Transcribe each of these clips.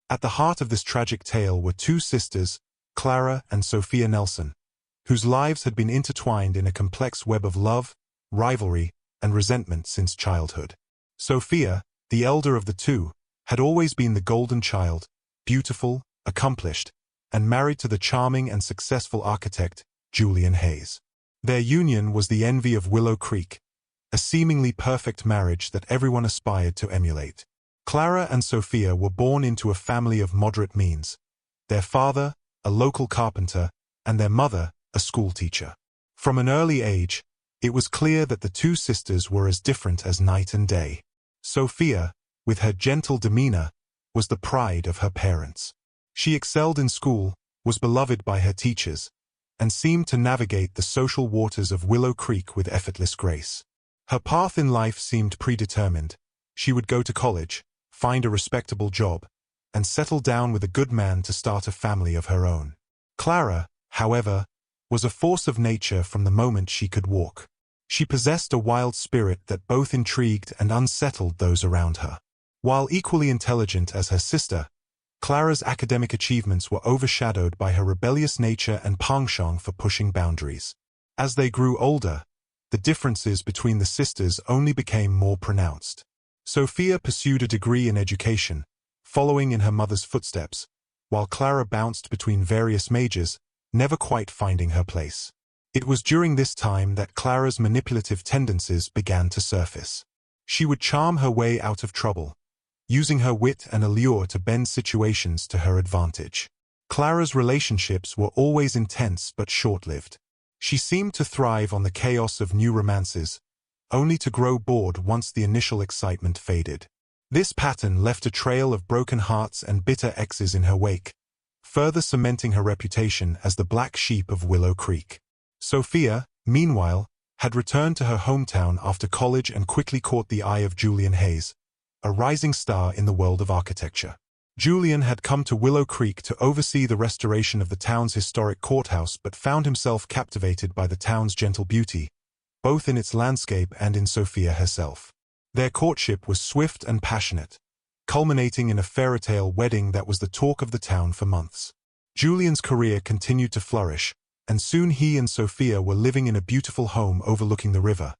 At the heart of this tragic tale were two sisters, Clara and Sophia Nelson, whose lives had been intertwined in a complex web of love, rivalry, and resentment since childhood. Sophia, the elder of the two, had always been the golden child, beautiful, accomplished, and married to the charming and successful architect, Julian Hayes. Their union was the envy of Willow Creek, a seemingly perfect marriage that everyone aspired to emulate. Clara and Sophia were born into a family of moderate means, their father, a local carpenter, and their mother, a schoolteacher. From an early age, it was clear that the two sisters were as different as night and day. Sophia, with her gentle demeanor, was the pride of her parents. She excelled in school, was beloved by her teachers, and seemed to navigate the social waters of Willow Creek with effortless grace. Her path in life seemed predetermined. She would go to college, find a respectable job, and settle down with a good man to start a family of her own. Clara, however, was a force of nature from the moment she could walk. She possessed a wild spirit that both intrigued and unsettled those around her. While equally intelligent as her sister, Clara's academic achievements were overshadowed by her rebellious nature and penchant for pushing boundaries. As they grew older, the differences between the sisters only became more pronounced. Sophia pursued a degree in education, following in her mother's footsteps, while Clara bounced between various majors, never quite finding her place. It was during this time that Clara's manipulative tendencies began to surface. She would charm her way out of trouble, using her wit and allure to bend situations to her advantage. Clara's relationships were always intense but short-lived. She seemed to thrive on the chaos of new romances, only to grow bored once the initial excitement faded. This pattern left a trail of broken hearts and bitter exes in her wake, further cementing her reputation as the black sheep of Willow Creek. Sophia, meanwhile, had returned to her hometown after college and quickly caught the eye of Julian Hayes, a rising star in the world of architecture. Julian had come to Willow Creek to oversee the restoration of the town's historic courthouse but found himself captivated by the town's gentle beauty, both in its landscape and in Sophia herself. Their courtship was swift and passionate, culminating in a fairy-tale wedding that was the talk of the town for months. Julian's career continued to flourish, and soon he and Sophia were living in a beautiful home overlooking the river,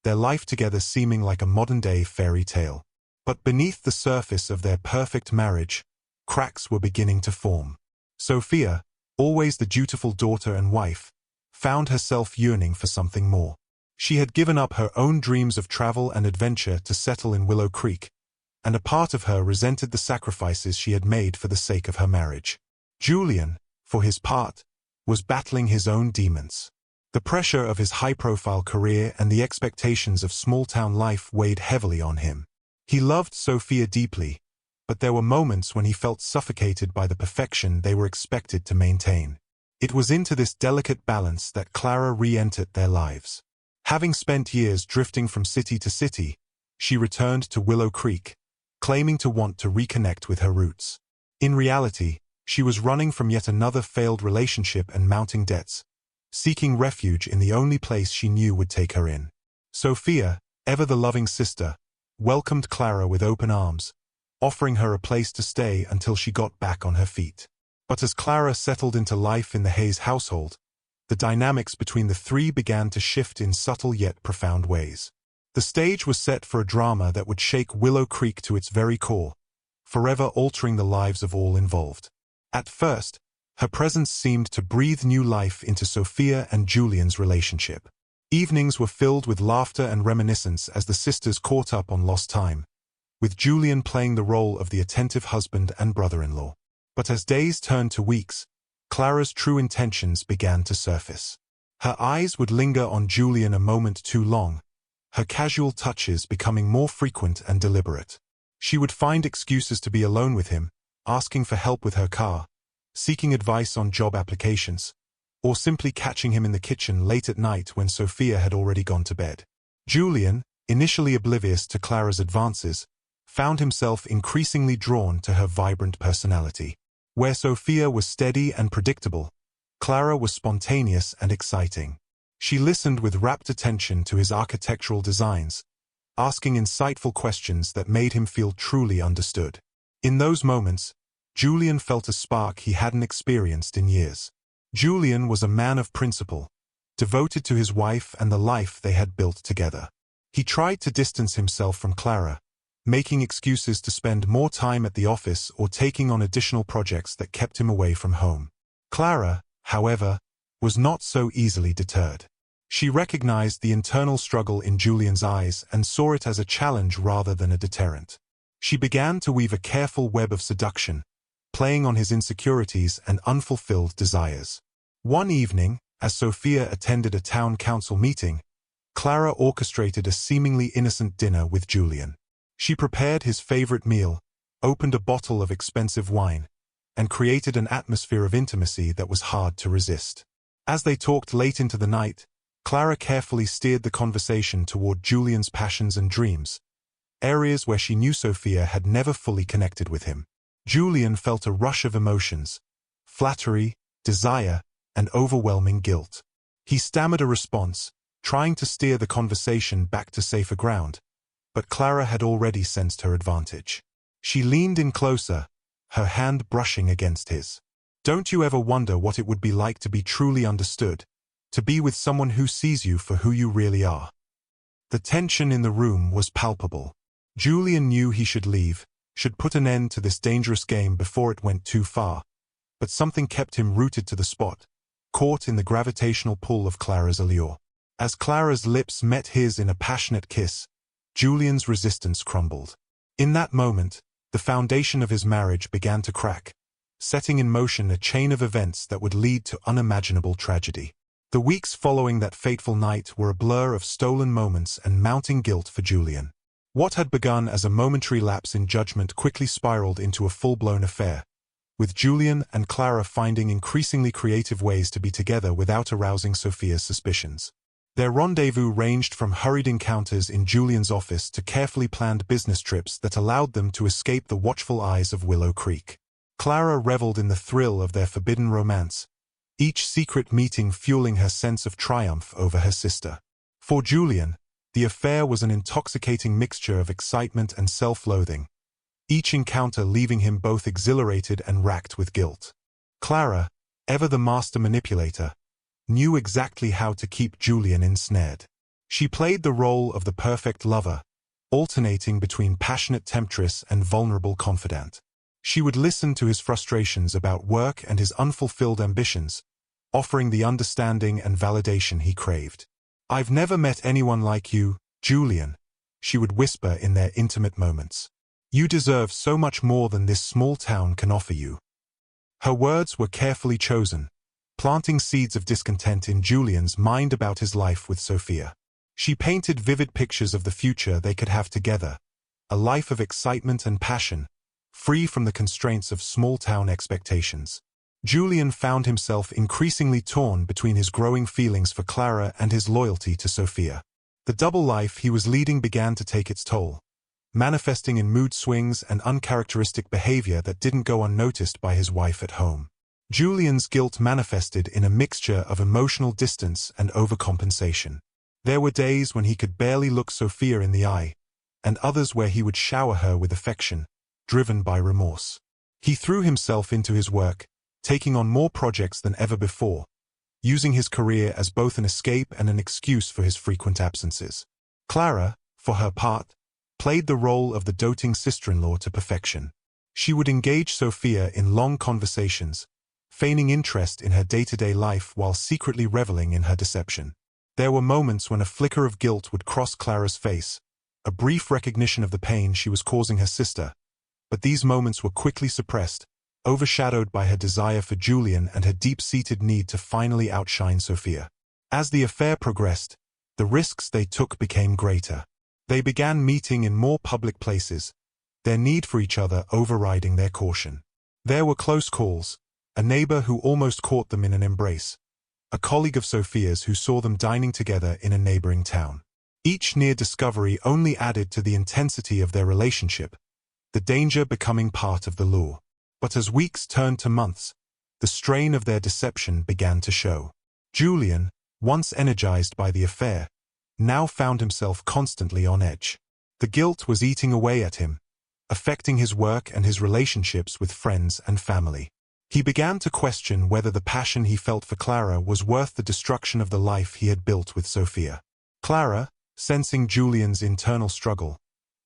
their life together seeming like a modern-day fairy tale. But beneath the surface of their perfect marriage, cracks were beginning to form. Sophia, always the dutiful daughter and wife, found herself yearning for something more. She had given up her own dreams of travel and adventure to settle in Willow Creek, and a part of her resented the sacrifices she had made for the sake of her marriage. Julian, for his part, was battling his own demons. The pressure of his high-profile career and the expectations of small-town life weighed heavily on him. He loved Sophia deeply, but there were moments when he felt suffocated by the perfection they were expected to maintain. It was into this delicate balance that Clara re-entered their lives. Having spent years drifting from city to city, she returned to Willow Creek, claiming to want to reconnect with her roots. In reality, she was running from yet another failed relationship and mounting debts, seeking refuge in the only place she knew would take her in. Sophia, ever the loving sister, welcomed Clara with open arms, offering her a place to stay until she got back on her feet. But as Clara settled into life in the Hayes household, the dynamics between the three began to shift in subtle yet profound ways. The stage was set for a drama that would shake Willow Creek to its very core, forever altering the lives of all involved. At first, her presence seemed to breathe new life into Sophia and Julian's relationship. Evenings were filled with laughter and reminiscence as the sisters caught up on lost time, with Julian playing the role of the attentive husband and brother-in-law. But as days turned to weeks, Clara's true intentions began to surface. Her eyes would linger on Julian a moment too long, her casual touches becoming more frequent and deliberate. She would find excuses to be alone with him, asking for help with her car, seeking advice on job applications, or simply catching him in the kitchen late at night when Sophia had already gone to bed. Julian, initially oblivious to Clara's advances, found himself increasingly drawn to her vibrant personality. Where Sophia was steady and predictable, Clara was spontaneous and exciting. She listened with rapt attention to his architectural designs, asking insightful questions that made him feel truly understood. In those moments, Julian felt a spark he hadn't experienced in years. Julian was a man of principle, devoted to his wife and the life they had built together. He tried to distance himself from Clara, making excuses to spend more time at the office or taking on additional projects that kept him away from home. Clara, however, was not so easily deterred. She recognized the internal struggle in Julian's eyes and saw it as a challenge rather than a deterrent. She began to weave a careful web of seduction, playing on his insecurities and unfulfilled desires. One evening, as Sophia attended a town council meeting, Clara orchestrated a seemingly innocent dinner with Julian. She prepared his favorite meal, opened a bottle of expensive wine, and created an atmosphere of intimacy that was hard to resist. As they talked late into the night, Clara carefully steered the conversation toward Julian's passions and dreams, areas where she knew Sophia had never fully connected with him. Julian felt a rush of emotions, flattery, desire, and overwhelming guilt. He stammered a response, trying to steer the conversation back to safer ground, but Clara had already sensed her advantage. She leaned in closer, her hand brushing against his. "Don't you ever wonder what it would be like to be truly understood, to be with someone who sees you for who you really are?" The tension in the room was palpable. Julian knew he should leave, should put an end to this dangerous game before it went too far, but something kept him rooted to the spot, caught in the gravitational pull of Clara's allure. As Clara's lips met his in a passionate kiss, Julian's resistance crumbled. In that moment, the foundation of his marriage began to crack, setting in motion a chain of events that would lead to unimaginable tragedy. The weeks following that fateful night were a blur of stolen moments and mounting guilt for Julian. What had begun as a momentary lapse in judgment quickly spiraled into a full-blown affair, with Julian and Clara finding increasingly creative ways to be together without arousing Sophia's suspicions. Their rendezvous ranged from hurried encounters in Julian's office to carefully planned business trips that allowed them to escape the watchful eyes of Willow Creek. Clara reveled in the thrill of their forbidden romance, each secret meeting fueling her sense of triumph over her sister. For Julian, the affair was an intoxicating mixture of excitement and self-loathing, each encounter leaving him both exhilarated and racked with guilt. Clara, ever the master manipulator, knew exactly how to keep Julian ensnared. She played the role of the perfect lover, alternating between passionate temptress and vulnerable confidant. She would listen to his frustrations about work and his unfulfilled ambitions, offering the understanding and validation he craved. "I've never met anyone like you, Julian," she would whisper in their intimate moments. "You deserve so much more than this small town can offer you." Her words were carefully chosen, planting seeds of discontent in Julian's mind about his life with Sophia. She painted vivid pictures of the future they could have together, a life of excitement and passion, free from the constraints of small-town expectations. Julian found himself increasingly torn between his growing feelings for Clara and his loyalty to Sophia. The double life he was leading began to take its toll, manifesting in mood swings and uncharacteristic behavior that didn't go unnoticed by his wife at home. Julian's guilt manifested in a mixture of emotional distance and overcompensation. There were days when he could barely look Sophia in the eye, and others where he would shower her with affection, driven by remorse. He threw himself into his work, taking on more projects than ever before, using his career as both an escape and an excuse for his frequent absences. Clara, for her part, played the role of the doting sister-in-law to perfection. She would engage Sophia in long conversations, feigning interest in her day-to-day life while secretly reveling in her deception. There were moments when a flicker of guilt would cross Clara's face, a brief recognition of the pain she was causing her sister, but these moments were quickly suppressed, overshadowed by her desire for Julian and her deep-seated need to finally outshine Sophia. As the affair progressed, the risks they took became greater. They began meeting in more public places, their need for each other overriding their caution. There were close calls, a neighbor who almost caught them in an embrace, a colleague of Sophia's who saw them dining together in a neighboring town. Each near discovery only added to the intensity of their relationship, the danger becoming part of the lure. But as weeks turned to months, the strain of their deception began to show. Julian, once energized by the affair, now found himself constantly on edge. The guilt was eating away at him, affecting his work and his relationships with friends and family. He began to question whether the passion he felt for Clara was worth the destruction of the life he had built with Sophia. Clara, sensing Julian's internal struggle,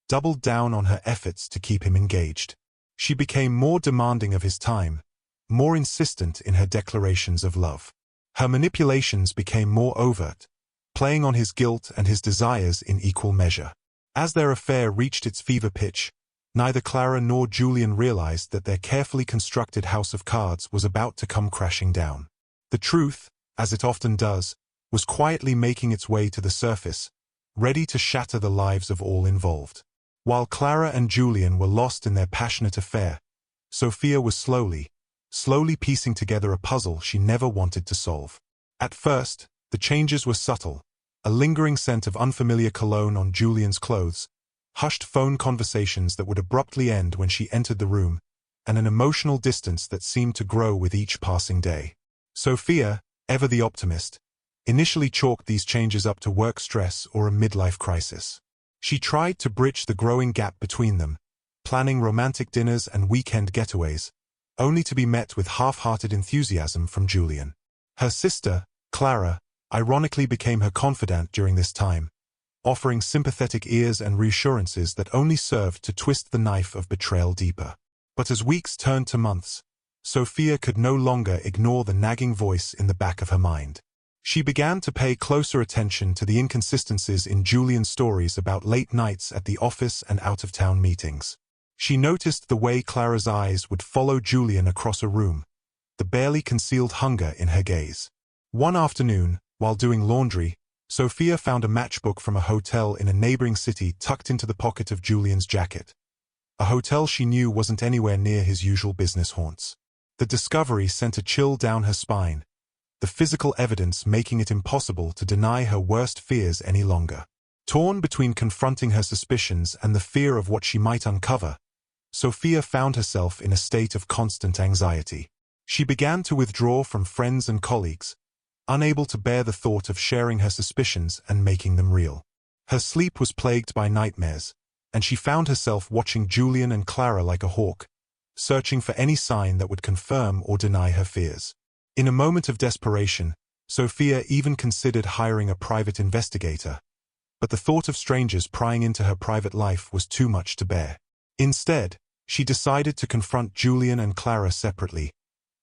doubled down on her efforts to keep him engaged. She became more demanding of his time, more insistent in her declarations of love. Her manipulations became more overt, playing on his guilt and his desires in equal measure. As their affair reached its fever pitch, neither Clara nor Julian realized that their carefully constructed house of cards was about to come crashing down. The truth, as it often does, was quietly making its way to the surface, ready to shatter the lives of all involved. While Clara and Julian were lost in their passionate affair, Sophia was slowly piecing together a puzzle she never wanted to solve. At first, the changes were subtle: a lingering scent of unfamiliar cologne on Julian's clothes, hushed phone conversations that would abruptly end when she entered the room, and an emotional distance that seemed to grow with each passing day. Sophia, ever the optimist, initially chalked these changes up to work stress or a midlife crisis. She tried to bridge the growing gap between them, planning romantic dinners and weekend getaways, only to be met with half-hearted enthusiasm from Julian. Her sister, Clara, ironically became her confidant during this time, offering sympathetic ears and reassurances that only served to twist the knife of betrayal deeper. But as weeks turned to months, Sophia could no longer ignore the nagging voice in the back of her mind. She began to pay closer attention to the inconsistencies in Julian's stories about late nights at the office and out-of-town meetings. She noticed the way Clara's eyes would follow Julian across a room, the barely concealed hunger in her gaze. One afternoon, while doing laundry, Sophia found a matchbook from a hotel in a neighboring city tucked into the pocket of Julian's jacket. A hotel she knew wasn't anywhere near his usual business haunts. The discovery sent a chill down her spine, the physical evidence making it impossible to deny her worst fears any longer. Torn between confronting her suspicions and the fear of what she might uncover, Sophia found herself in a state of constant anxiety. She began to withdraw from friends and colleagues, unable to bear the thought of sharing her suspicions and making them real. Her sleep was plagued by nightmares, and she found herself watching Julian and Clara like a hawk, searching for any sign that would confirm or deny her fears. In a moment of desperation, Sophia even considered hiring a private investigator, but the thought of strangers prying into her private life was too much to bear. Instead, she decided to confront Julian and Clara separately,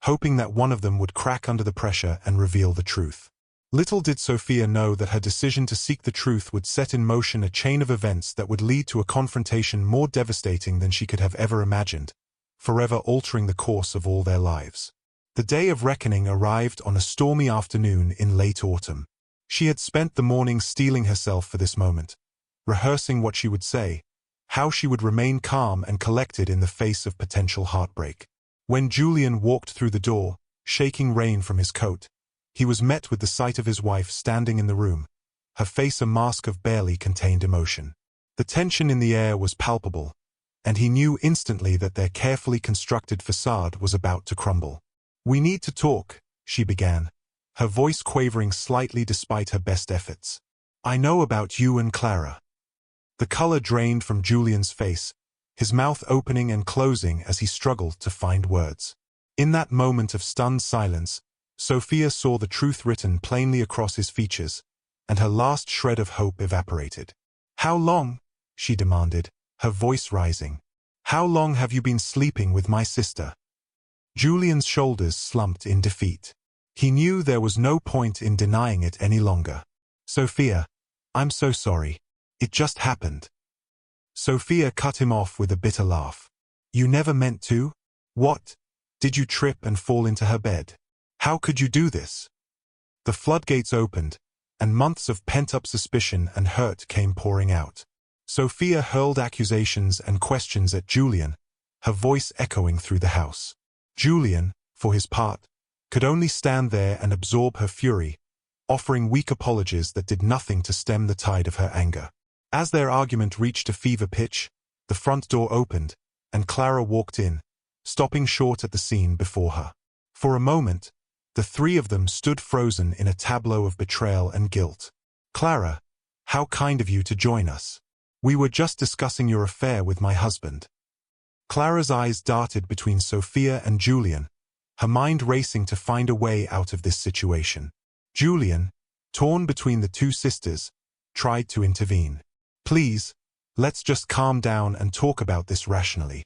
hoping that one of them would crack under the pressure and reveal the truth. Little did Sophia know that her decision to seek the truth would set in motion a chain of events that would lead to a confrontation more devastating than she could have ever imagined, forever altering the course of all their lives. The day of reckoning arrived on a stormy afternoon in late autumn. She had spent the morning steeling herself for this moment, rehearsing what she would say, how she would remain calm and collected in the face of potential heartbreak. When Julian walked through the door, shaking rain from his coat, he was met with the sight of his wife standing in the room, her face a mask of barely contained emotion. The tension in the air was palpable, and he knew instantly that their carefully constructed facade was about to crumble. "We need to talk," she began, her voice quavering slightly despite her best efforts. "I know about you and Clara." The color drained from Julian's face, his mouth opening and closing as he struggled to find words. In that moment of stunned silence, Sophia saw the truth written plainly across his features, and her last shred of hope evaporated. "How long?" she demanded, her voice rising. "How long have you been sleeping with my sister?" Julian's shoulders slumped in defeat. He knew there was no point in denying it any longer. "Sophia, I'm so sorry. It just happened." Sophia cut him off with a bitter laugh. "You never meant to? What? Did you trip and fall into her bed? How could you do this?" The floodgates opened, and months of pent-up suspicion and hurt came pouring out. Sophia hurled accusations and questions at Julian, her voice echoing through the house. Julian, for his part, could only stand there and absorb her fury, offering weak apologies that did nothing to stem the tide of her anger. As their argument reached a fever pitch, the front door opened, and Clara walked in, stopping short at the scene before her. For a moment, the three of them stood frozen in a tableau of betrayal and guilt. "Clara, how kind of you to join us. We were just discussing your affair with my husband." Clara's eyes darted between Sophia and Julian, her mind racing to find a way out of this situation. Julian, torn between the two sisters, tried to intervene. "Please, let's just calm down and talk about this rationally."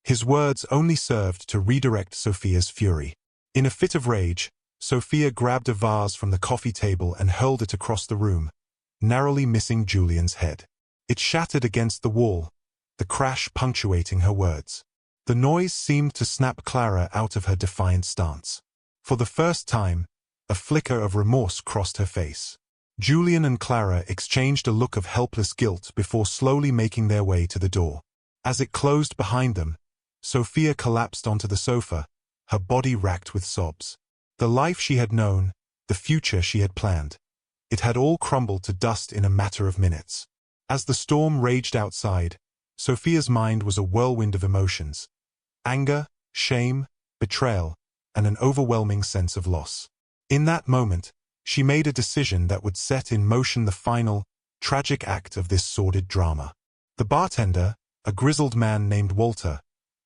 His words only served to redirect Sophia's fury. In a fit of rage, Sophia grabbed a vase from the coffee table and hurled it across the room, narrowly missing Julian's head. It shattered against the wall, the crash punctuating her words. The noise seemed to snap Clara out of her defiant stance. For the first time, a flicker of remorse crossed her face. Julian and Clara exchanged a look of helpless guilt before slowly making their way to the door. As it closed behind them, Sophia collapsed onto the sofa, her body racked with sobs. The life she had known, the future she had planned, it had all crumbled to dust in a matter of minutes. As the storm raged outside, Sophia's mind was a whirlwind of emotions: anger, shame, betrayal, and an overwhelming sense of loss. In that moment, she made a decision that would set in motion the final, tragic act of this sordid drama. The bartender, a grizzled man named Walter,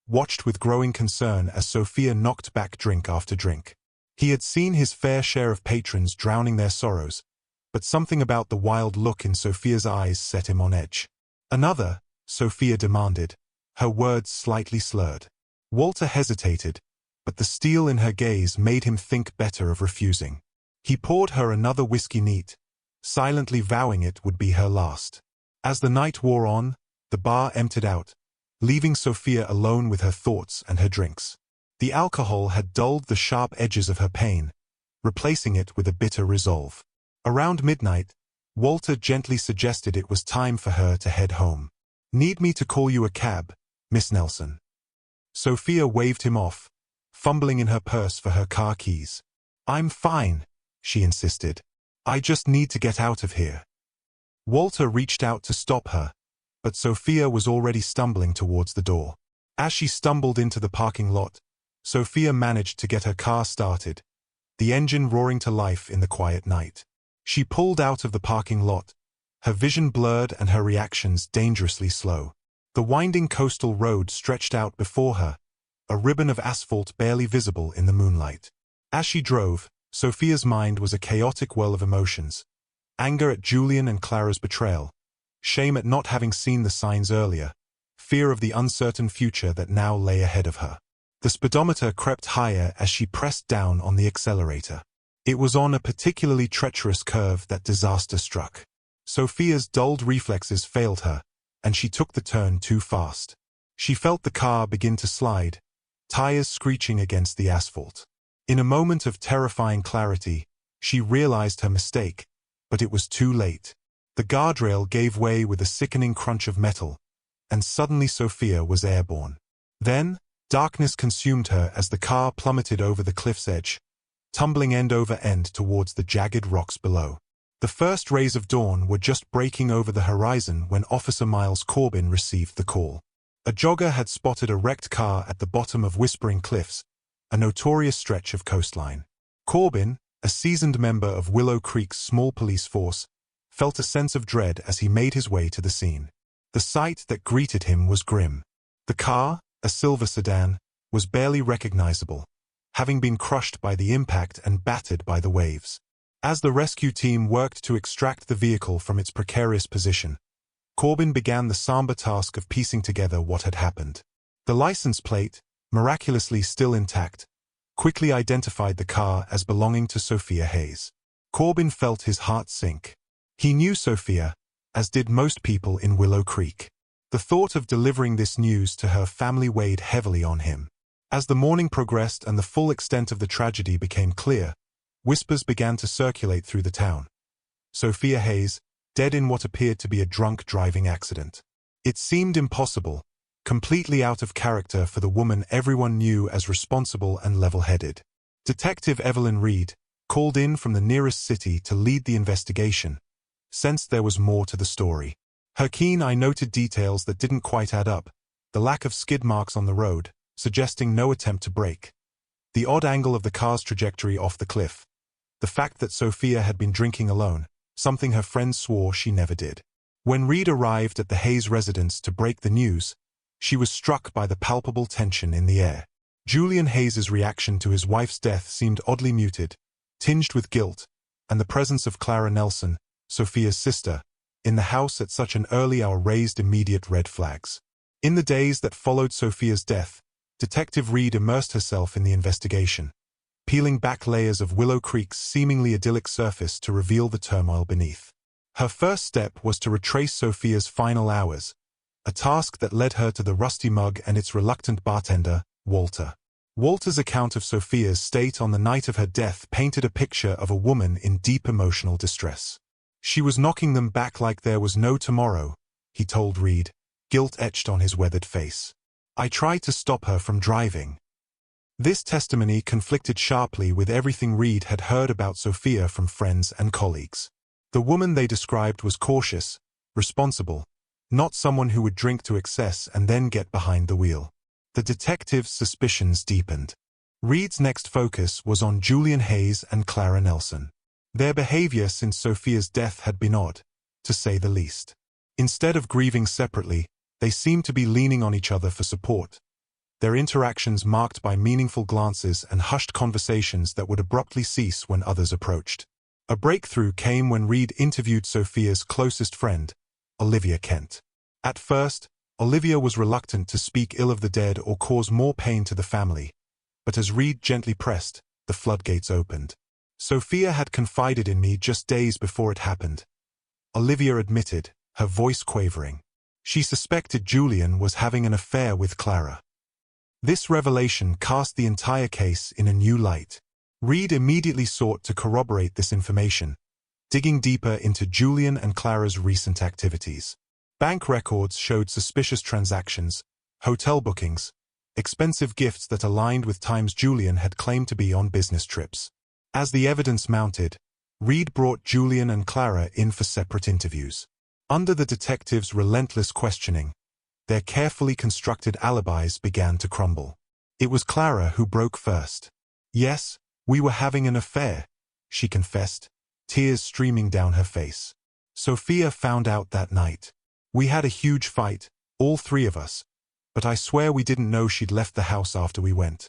watched with growing concern as Sophia knocked back drink after drink. He had seen his fair share of patrons drowning their sorrows, but something about the wild look in Sophia's eyes set him on edge. "Another?" Sophia demanded, her words slightly slurred. Walter hesitated, but the steel in her gaze made him think better of refusing. He poured her another whiskey neat, silently vowing it would be her last. As the night wore on, the bar emptied out, leaving Sophia alone with her thoughts and her drinks. The alcohol had dulled the sharp edges of her pain, replacing it with a bitter resolve. Around midnight, Walter gently suggested it was time for her to head home. "Need me to call you a cab, Miss Nelson?" Sophia waved him off, fumbling in her purse for her car keys. "I'm fine," she insisted. "I just need to get out of here." Walter reached out to stop her, but Sophia was already stumbling towards the door. As she stumbled into the parking lot, Sophia managed to get her car started, the engine roaring to life in the quiet night. She pulled out of the parking lot, her vision blurred and her reactions dangerously slow. The winding coastal road stretched out before her, a ribbon of asphalt barely visible in the moonlight. As she drove, Sophia's mind was a chaotic whirl of emotions: anger at Julian and Clara's betrayal, shame at not having seen the signs earlier, fear of the uncertain future that now lay ahead of her. The speedometer crept higher as she pressed down on the accelerator. It was on a particularly treacherous curve that disaster struck. Sophia's dulled reflexes failed her, and she took the turn too fast. She felt the car begin to slide, tires screeching against the asphalt. In a moment of terrifying clarity, she realized her mistake, but it was too late. The guardrail gave way with a sickening crunch of metal, and suddenly Sophia was airborne. Then, darkness consumed her as the car plummeted over the cliff's edge, tumbling end over end towards the jagged rocks below. The first rays of dawn were just breaking over the horizon when Officer Miles Corbin received the call. A jogger had spotted a wrecked car at the bottom of Whispering Cliffs, a notorious stretch of coastline. Corbin, a seasoned member of Willow Creek's small police force, felt a sense of dread as he made his way to the scene. The sight that greeted him was grim. The car, a silver sedan, was barely recognizable, having been crushed by the impact and battered by the waves. As the rescue team worked to extract the vehicle from its precarious position, Corbin began the somber task of piecing together what had happened. The license plate, miraculously still intact, quickly identified the car as belonging to Sophia Hayes. Corbin felt his heart sink. He knew Sophia, as did most people in Willow Creek. The thought of delivering this news to her family weighed heavily on him. As the morning progressed and the full extent of the tragedy became clear, whispers began to circulate through the town. Sophia Hayes, dead in what appeared to be a drunk driving accident. It seemed impossible, completely out of character for the woman everyone knew as responsible and level-headed. Detective Evelyn Reed, called in from the nearest city to lead the investigation, sensed there was more to the story. Her keen eye noted details that didn't quite add up: the lack of skid marks on the road, suggesting no attempt to brake; the odd angle of the car's trajectory off the cliff; the fact that Sophia had been drinking alone, something her friends swore she never did. When Reed arrived at the Hayes residence to break the news, She was struck by the palpable tension in the air. Julian Hayes's reaction to his wife's death seemed oddly muted, tinged with guilt, and the presence of Clara Nelson, Sophia's sister, in the house at such an early hour raised immediate red flags. In the days that followed Sophia's death, Detective Reed immersed herself in the investigation, peeling back layers of Willow Creek's seemingly idyllic surface to reveal the turmoil beneath. Her first step was to retrace Sophia's final hours, a task that led her to the Rusty Mug and its reluctant bartender, Walter. Walter's account of Sophia's state on the night of her death painted a picture of a woman in deep emotional distress. She was knocking them back like there was no tomorrow, he told Reed, guilt etched on his weathered face. I tried to stop her from driving. This testimony conflicted sharply with everything Reed had heard about Sophia from friends and colleagues. The woman they described was cautious, responsible, not someone who would drink to excess and then get behind the wheel. The detective's suspicions deepened. Reed's next focus was on Julian Hayes and Clara Nelson. Their behavior since Sophia's death had been odd, to say the least. Instead of grieving separately, they seemed to be leaning on each other for support, their interactions marked by meaningful glances and hushed conversations that would abruptly cease when others approached. A breakthrough came when Reed interviewed Sophia's closest friend, Olivia Kent. At first, Olivia was reluctant to speak ill of the dead or cause more pain to the family, but as Reed gently pressed, the floodgates opened. Sophia had confided in me just days before it happened, Olivia admitted, her voice quavering. She suspected Julian was having an affair with Clara. This revelation cast the entire case in a new light. Reed immediately sought to corroborate this information, digging deeper into Julian and Clara's recent activities. Bank records showed suspicious transactions, hotel bookings, expensive gifts that aligned with times Julian had claimed to be on business trips. As the evidence mounted, Reed brought Julian and Clara in for separate interviews. Under the detective's relentless questioning, their carefully constructed alibis began to crumble. It was Clara who broke first. Yes, we were having an affair, she confessed, tears streaming down her face. Sophia found out that night. We had a huge fight, all three of us, but I swear we didn't know she'd left the house after we went.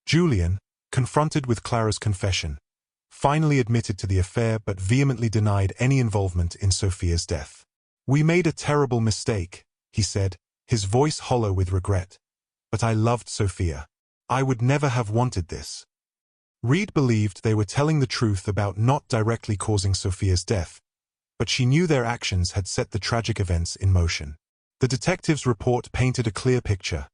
Julian, confronted with Clara's confession, finally admitted to the affair but vehemently denied any involvement in Sophia's death. We made a terrible mistake, he said, his voice hollow with regret. But I loved Sophia. I would never have wanted this. Reed believed they were telling the truth about not directly causing Sophia's death, but she knew their actions had set the tragic events in motion. The detective's report painted a clear picture.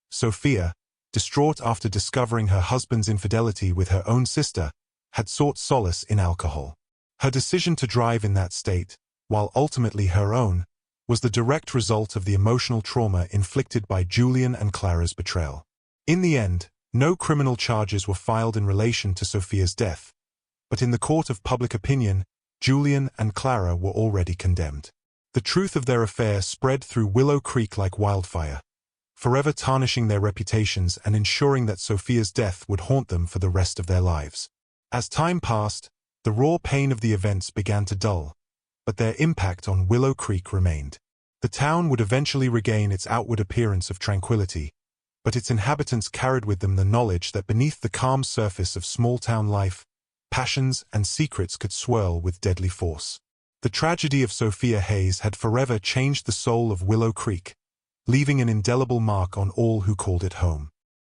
Sophia, distraught after discovering her husband's infidelity with her own sister, had sought solace in alcohol. Her decision to drive in that state, while ultimately her own, was the direct result of the emotional trauma inflicted by Julian and Clara's betrayal. In the end, no criminal charges were filed in relation to Sophia's death, but in the court of public opinion, Julian and Clara were already condemned. The truth of their affair spread through Willow Creek like wildfire, forever tarnishing their reputations and ensuring that Sophia's death would haunt them for the rest of their lives. As time passed, the raw pain of the events began to dull, but their impact on Willow Creek remained. The town would eventually regain its outward appearance of tranquility, but its inhabitants carried with them the knowledge that beneath the calm surface of small-town life, passions and secrets could swirl with deadly force. The tragedy of Sophia Hayes had forever changed the soul of Willow Creek, leaving an indelible mark on all who called it home.